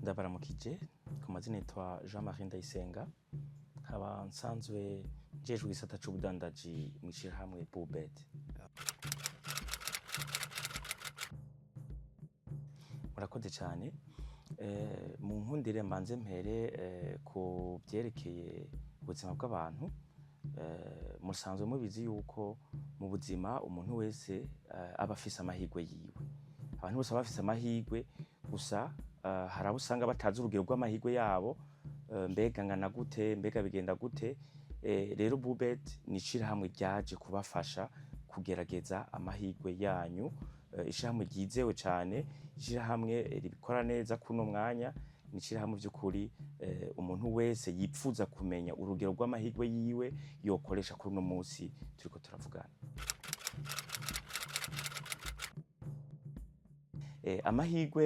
ndabaramukije ku mazina yitwa Jean-Marie Ndayisenga nkaba nsanzwe njejwe igisata c'ubudandaji mw'ishirahamwe Bubet. Murakoze cyane. Mu nkundire mbanze mpere ku byerekeye ubuzima bw'abantu. Musanzwe mubizi yuko mu buzima umuntu wese aba afise amahirwe yiwe. Abantu bose baba bafise amahirwe, gusa hari abo usanga batazi urugero rw'amahirwe yabo, mbega ngana gute, mbega bigenda gute. Rero Bubet ni ishirahamwe ryaje kubafasha kugerageza amahirwe yanyu. Ishirahamwe ryizewe cyane, ishirahamwe ribikora neza kuno mwanya, ni ishirahamwe by'ukuri umuntu wese yipfuza kumenya urugero rw'amahirwe yiwe yokoresha kuri uno munsi turiko turavugana. Amahirwe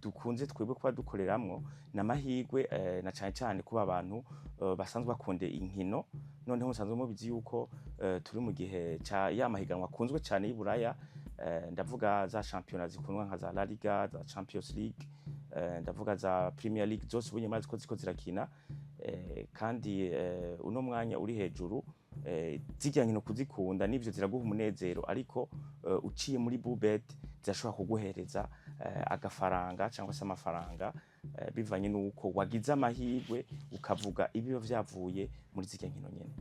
dukunze twebwe kuba dukoreramwo na amahirwe na cyane cyane kuba abantu basanzwe bakunde inkino. Noneho musanzwe mubizi yuko turi mu gihe ca ya mahiganwa akunzwe cyane y'Iburaya, ndavuga za championnat zikundwa nka za La Liga, za Champions League, ndavuga za Premier League, zose ubunye mazi ko ziko zirakina, kandi uno mwanya uri hejuru. Zijya nkino kuzikunda n'ivyo ziraguha umunezero, ariko uciye muri Bubet zashobora kuguhereza agafaranga cyangwa se amafaranga bivanye nuko wagize amahirwe ukavuga ibiyo vyavuye muri zijya nkino nyene.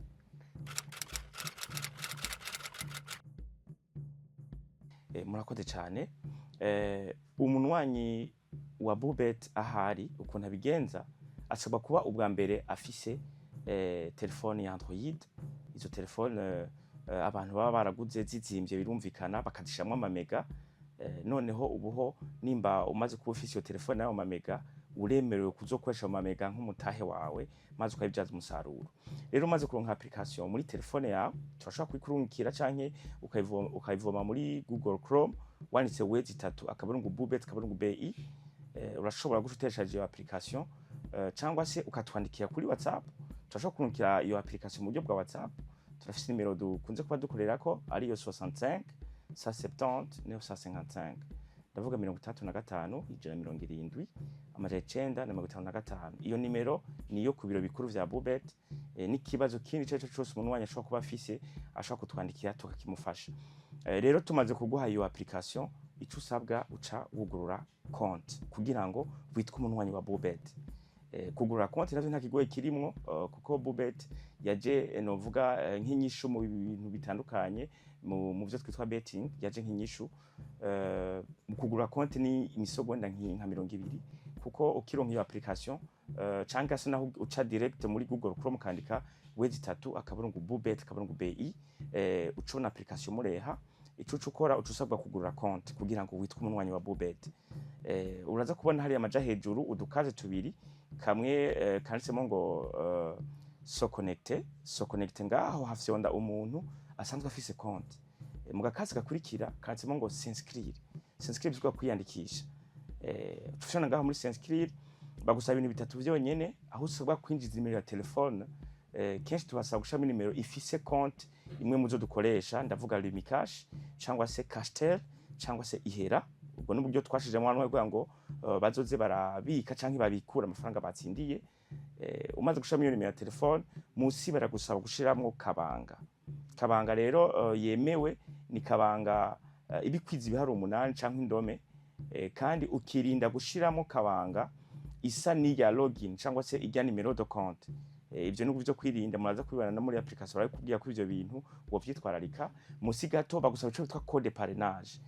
Murakoze cyane. Umunwanyi wa Bubet ahari ukuntu abigenza, asaba kuba ubwa mbere afise telefone ya Android. Izo telefone abantu baba baraguze zizimvye birumvikana bakazishamwa amamega. Noneho ubuho nimba umaze kuba ufise iyo telefone y'ayo mamega, uremerewe kuzokoresha amamega nk'umutahe wawe maze ukabibyaza umusaruro. Rero umaze kuronka application muri telefone yawe, turashobora kuyikurungikira canke ukayivoma muri Google Chrome, wanditse wezi3 akaburungu Bubet akaburungu BI. Urashobora gushutesha iyo application, cyangwa se ukatwandikira kuri WhatsApp. Turashobora kurungikira iyo application mu buryo bwa WhatsApp. Turafise nimero dukunze kuba dukorerako ariyo 65 170 955, ndavuga 35 170 955. Iyo nimero niyo ku biro bikuru vya Bubet. N'ikibazo kindi cyo cyose umuntu wanya ashobora kuba afise, ashobora kutwandikira tukakimufasha. Rero tumaze kuguha iyo application, ico usabwa uca wugurura konti kugira ngo witwe umunwanyi wa Bubet. Kugurura konti navyo nta kigoye kirimwo, kuko Bubet yaje novuga nk'inyishu mu bintu bitandukanye mu byo twitwa betting. Yaje nk'inyishu mu kugurura konti ni imisogonda nka 20, kuko ukironka iyo application cyangwa se naho uca direct muri Google Chrome kandika wezi3 akaburungu Bubet akaburungu BI, ucona application mureha. Ico ukora ucusabwa kugurura konti kugira ngo witwe umunwanyi wa Bubet. Uraza kubona hari amaja hejuru udukaze tubiri, kamwe kanditsemo ngo so connecte ngaho hafyonda umuntu asanzwe afise konti. Mu gakazi gakurikira kanditsemo ngo s'inscrire bizwa kwiyandikisha. Tushana ngaho muri s'inscrire bagusaba ibintu bitatu byonyene, aho usabwa kwinjiza nimero ya telefone. Kenshi tubasaba gushamo nimero ifise konti imwe muzo dukoresha, ndavuga Lumicash cyangwa se Cashtel cyangwa se Ihera. Ubwo n'uburyo twashije mu bantu ngo bazoze barabika canke babikura amafaranga batsindiye. Umaze gushamo iyo nimero ya telefone, musi baragusaba gushiramwo kabanga. Rero yemewe ni kabanga ibikwiza ibiharo 8 canke indome, kandi ukirinda gushiramo kabanga isa n'iya login cyangwa se ijya nimero de compte. Ibyo n'ubwo byo kwirinda muraza kubibana no muri application bari kubwira ko ivyo bintu wovyitwararika. Musi gato bagusaba ico bitwa code parrainage.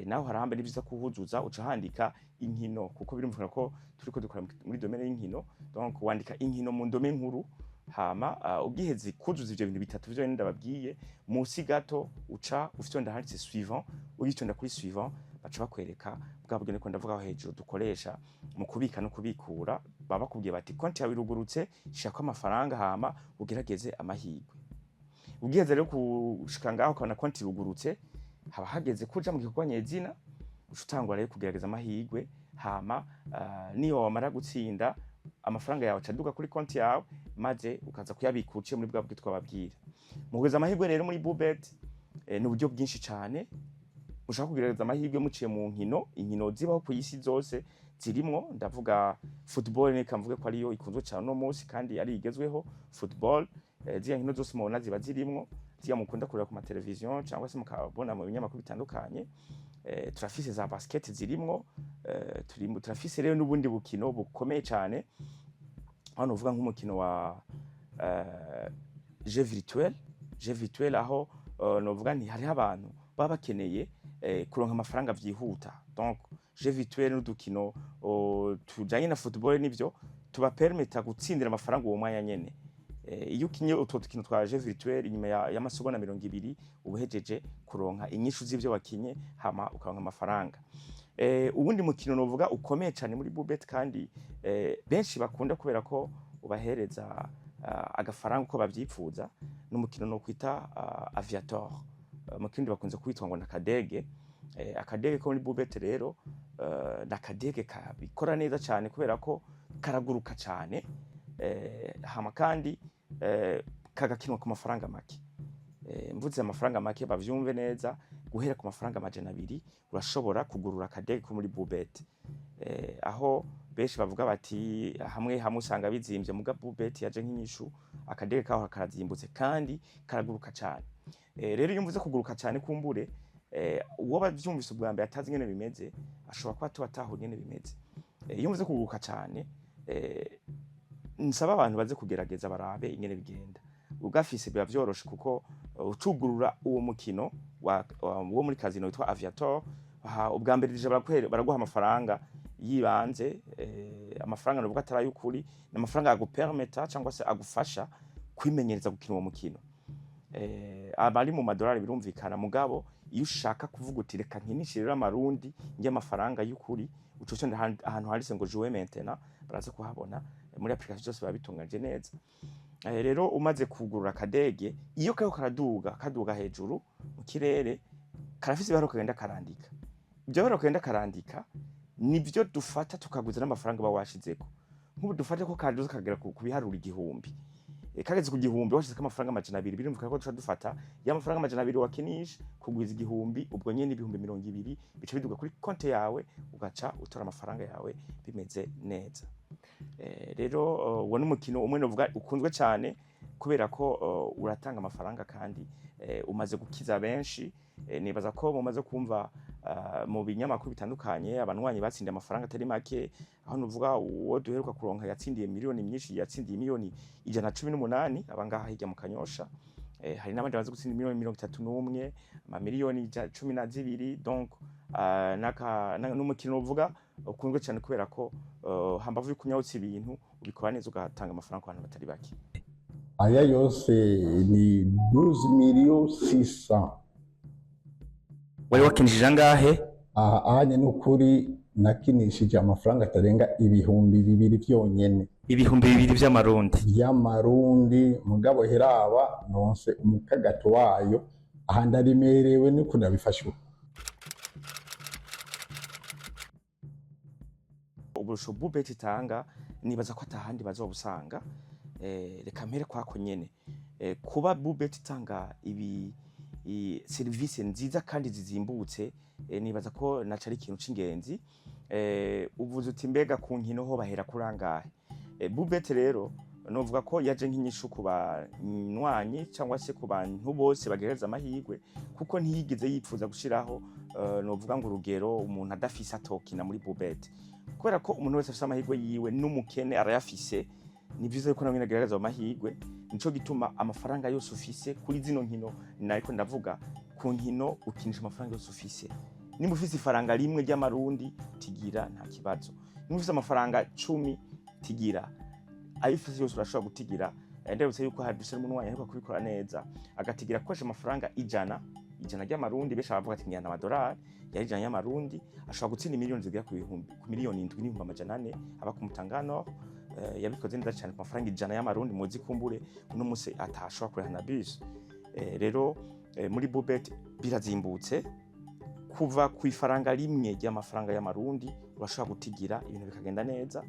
Naho harahamba n'ivyiza kuhuzuza, uca handika inkino, kuko birumvikana ko turiko dukora muri domaine y'inkino. Donc wandika inkino mu domaine nkuru, hama ubwiheze kuzuza ivyo bintu bitatu byo ndababwiye. Musi gato uca ufyonda handitse suivant, ugitonda kuri suivant baca bakwereka bwa bugene ko ndavuga aho hejuru dukoresha mu kubika no kubikura. Baba bakubwiye bati konti yawe irugurutse, shaka amafaranga hama ugerageze amahirwe. Ubwiheze rero kushika ngaho kana konti irugurutse, haba hageze kuja mu gikorwa nyezina, ucutangwa rero kugerageza amahirwe. Hama niyo wamara gutsinda, amafaranga yawe acaduka kuri konti yawe, maze ukaza kuyabikuciye muri bwa bwitwa babwira. Mu kugeza amahirwe rero muri Bubet ni uburyo bwinshi cyane. ushaka kugerageza amahirwe muciye mu inkino zibaho ku isi zose zirimwo, ndavuga football ni kamvuge ko ariyo ikunzwe cyane no munsi kandi ari igezweho football. Ziya nkino zose mubona ziba zirimwo, ziya mukunda kureba ku mateleviziyo cyangwa se mukabona mu binyamakuru bitandukanye. Turafise za basket zirimwo, turafise rero n'ubundi bukino bukomeye cyane, hano uvuga nk'umukino wa jeu virtuel aho novuga nti hari abantu baba bakeneye kuronka amafaranga vyihuta. Donc jeu virtuel n'udukino tujanye na football nivyo tuba permeta gutsindira amafaranga uwo mwanya nyene. Iyo ukinye utwo dukino twa jeu virtuel inyuma y'amasegonda 20 ubuhejeje kuronka inyishu z'ivyo wakinye hama ukaronka amafaranga. Ubundi mukino novuga ukomeye cyane muri Bubet kandi benshi bakunda kubera ko ubahereza agafaranga uko bavyipfuza, n'umukino no kwita aviator. Mukindi bakunze kwitwa ngo nakadege. Akadege ko muri Bubet rero nakadege kabikora neza cyane kubera ko karaguruka cyane, hama kandi kagakinwa ku mafaranga make. Mvuze amafaranga make bavyumve neza, guhera ku mafaranga 200 urashobora kugurura akadege ko muri Bubet. Aho benshi bavuga bati hamwe usanga bizimvye, muga Bubet yaje nk'inyishu, akadege kaho karazimbutse kandi karaguruka cyane. Rero iyo mvuze kuguruka cyane kumbure uwo bavyumvise ubwa mbere atazi ngene bimeze ashobora kuba tubataho ngene bimeze. Iyo mvuze kuguruka cyane nsaba abantu baze kugerageza barabe ingene bigenda. Ugafise biba vyoroshe kuko ucugurura uwo mukino wo muri casino witwa aviator, ubwa mbere rije baraguha amafaranga yibanze, amafaranga novuga atari y'ukuri, n'amafaranga agupermeta cyangwa se agufasha kwimenyereza gukina uwo mukino. Abari mu madolari birumvikana, mugabo iyo ushaka kuvuga uti reka nkinishirira amarundi nge amafaranga y'ukuri, ucocyo ahantu handitse ngo jouer maintenant baraza kuhabona muri application zose babitunganje neza. Rero umaze kugurura akadege, iyo kayo kaduga hejuru mu kirere, karafise ibaro kagenda karandika. Ibyo baro kagenda karandika nivyo dufata tukaguza n'amafaranga bawashizeko. Nk'ubu dufate ko kaduza kagera ku biharura 1000. Kageze ku 1000 washizeko amafaranga 200, birumvikana ko tuca dufata ya mafaranga 200 wakinisha kugwiza 1000, ubwo nyene 220 bice biduga kuri konte yawe, ugaca utora amafaranga yawe bimeze neza. Rero uwo n'umukino umwe novuga ukunzwe cyane kubera ko uratanga amafaranga kandi umaze gukiza benshi. Nibaza ko mumaze kumva mu binyamakuru bitandukanye abanwanyi batsindiye amafaranga atari make, aho nuvuga uwo duheruka kuronka yatsindiye miliyoni nyinshi, yatsindiye miliyoni 118 abangaha hirya mu Kanyosha. Hari n'abandi bazi gutsinda miliyoni 31, amamiliyoni 12. Donc n'umukino uvuga ukunzwe cyane kubera ko hambavu y'ikunyawutsa ibintu ubikora neza ugatanga amafaranga ku bantu batari bake. Aya yose ni 12,600. Wari wakinishije angahe? Ahanye n'ukuri nakinishije amafaranga atarenga 2,000 byonyene. 2,000 by'amarundi, mugabo heraba nonse umukagato wayo aha ndarimerewe niko nabifashwe. Uburusho Bubet itanga nibaza ko atahandi bazobusanga. Reka mpere kwako nyene. Kuba Bubet itanga service nziza kandi zizimbutse, nibaza ko naca ari ikintu c'ingenzi. Uvuze uti mbega ku nkino ho bahera kurangahe. Bubet rero novuga ko yaje nk'inyishu ku banywanyi cyangwa se ku bantu bose bagereza amahirwe, kuko ntiyigeze yipfuza gushiraho novuga ngo urugero umuntu adafise atokina muri Bubet. Kubera ko umuntu wese afise amahirwe yiwe n'umukene arayafise, ni byiza ko namwe nagerageza amahirwe. Nico gituma amafaranga yose ufise kuri zino nkino, nariko ndavuga ku nkino ukinisha amafaranga yose ufise. Nimba ufise ifaranga rimwe ry'amarundi tigira nta kibazo, nimba ufise amafaranga 10 tigira, ayo ufise yose urashobora gutigira. Ndabutse yuko haduse n'umunwanyi ariko kubikora neza agatigira akoresha amafaranga 100 ry'amarundi, besha bavuga ati ngiyana amadolari yari 100 y'amarundi, ashobora gutsinda miliyoni zigera ku miliyoni 7,400 aba ku Mutangano. Yabikoze neza cyane ku mafaranga 100 y'amarundi, muzi kumbure uno munsi atashobora kurehana bus. Rero muri Bubet birazimbutse, kuva ku ifaranga rimwe ry'amafaranga y'amarundi urashobora gutigira ibintu bikagenda neza.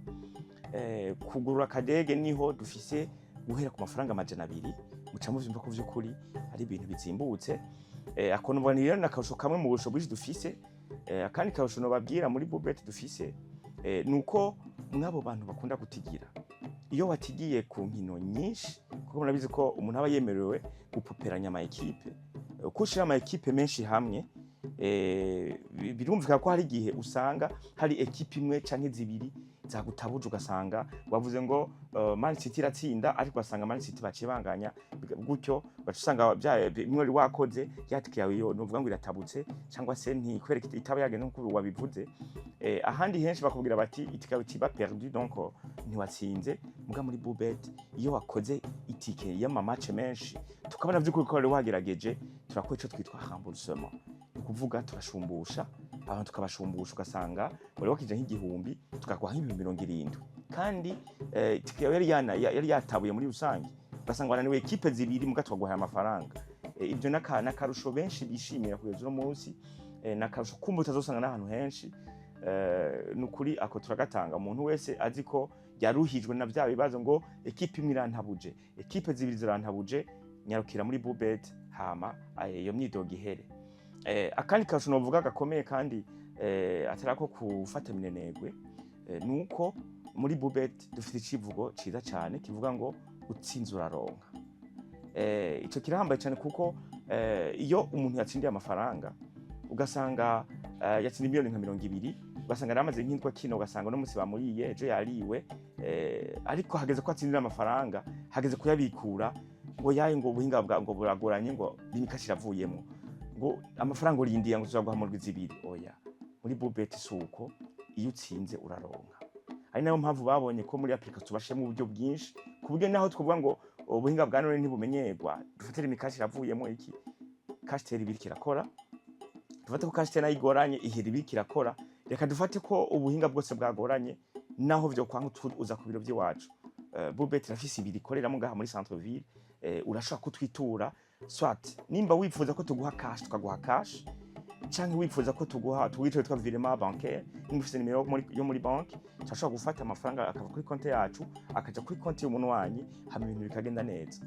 Kugurura akadege niho dufise guhera ku mafaranga 200, muca muvyumva ko vy'ukuri ari ibintu bizimbutse. ako numva ni rero nakawusho kamwe mu busho bwinshi dufise. Akandi kawusho nobabwira muri Bubet dufise nuko mwabo bantu bakunda gutigira, iyo watigiye ku nkino nyinshi, kuko murabizi ko umuntu aba yemerewe gupoperanya ama equipe, kushira ama equipe menshi hamwe, birumvika ko hari igihe usanga hari equipe imwe canke zibiri zagutabuje, ugasanga wavuze ngo Man City iratsinda ariko basanga Man City bacibanganya, gutyo bacusanga bimwe wakoze yatike yawe yo novuga ngo iratabutse cyangwa se ntikwereka itaba yagenda nkuko wabivuze. Ahandi henshi bakubwira bati itike yawe tiba perdu, donc ntiwatsinze. Muga muri Bubet iyo wakoze itike y'ama match menshi, tukabona vy'ukuri ko wagerageje, turakora ico twitwa remboursement, kuvuga turashumbusha abantu, tukabashumbusha ugasanga wari wakije nk'igihumbi tukaguha nk'ibihumbi 70, kandi itike yari yatabuye muri rusange, ugasanga wananiwe equipe zibiri muga twaguhaye amafaranga. Ibyo nakarusho benshi bishimira kugeza uno munsi, nakarusho kumbuta zosanga n'ahantu henshi. Nukuri ako turagatanga, umuntu wese azi ko yaruhijwe na bya bibazo ngo equipe imwe irantabuje, equipe zibiri zirantabuje, nyarukira muri Bubet hama iyo myidogo ihere. Akandi karusho novuga gakomeye kandi atarako kufata minenegwe, nuko muri Bubet dufite icivugo ciza cyane kivuga ngo utsinze uraronka. Ico kirahambaye cyane kuko iyo umuntu yatsindiye amafaranga, ugasanga yatsindiye miliyoni nka 20, ugasanga ramaze nk'indwa kino, ugasanga no munsi bamuriye ejo yariwe, ariko hageze ko atsindira amafaranga, hageze kuyabikura ngo yaye ngo ubuhinga bwa ngo buragoranye, ngo limikashira avuyemo, ngo amafaranga urindiye ngo tuzaguha mu rw'izibiri. Oya, muri Bubet suko, iyo utsinze uraronka. Ari nayo mpamvu babonye ko muri application tubashemo uburyo bwinshi, kuburyo naho twavuga ngo ubuhinga bwa none ntibumenyerwa, dufatire imikashira avuyemo iki kashteri birikira, dufate ko kashteri nayo igoranye ihera birikira, reka dufate ko ubuhinga bwose bwagoranye naho byo kwanga uza ku biro by'iwacu. Bubet irafise ibiri ikoreramo ngaha muri centre ville, urashaka kutwitura, swat nimba wifuza ko tuguha cash tukaguha cash, canke wifuza ko tuwiture twa virement bancaire, nimba ufise nimero yo muri banki, cyashobora gufata amafaranga akava kuri konti yacu akaja kuri konti y'umuntu wanyi, hama ibintu bikagenda neza.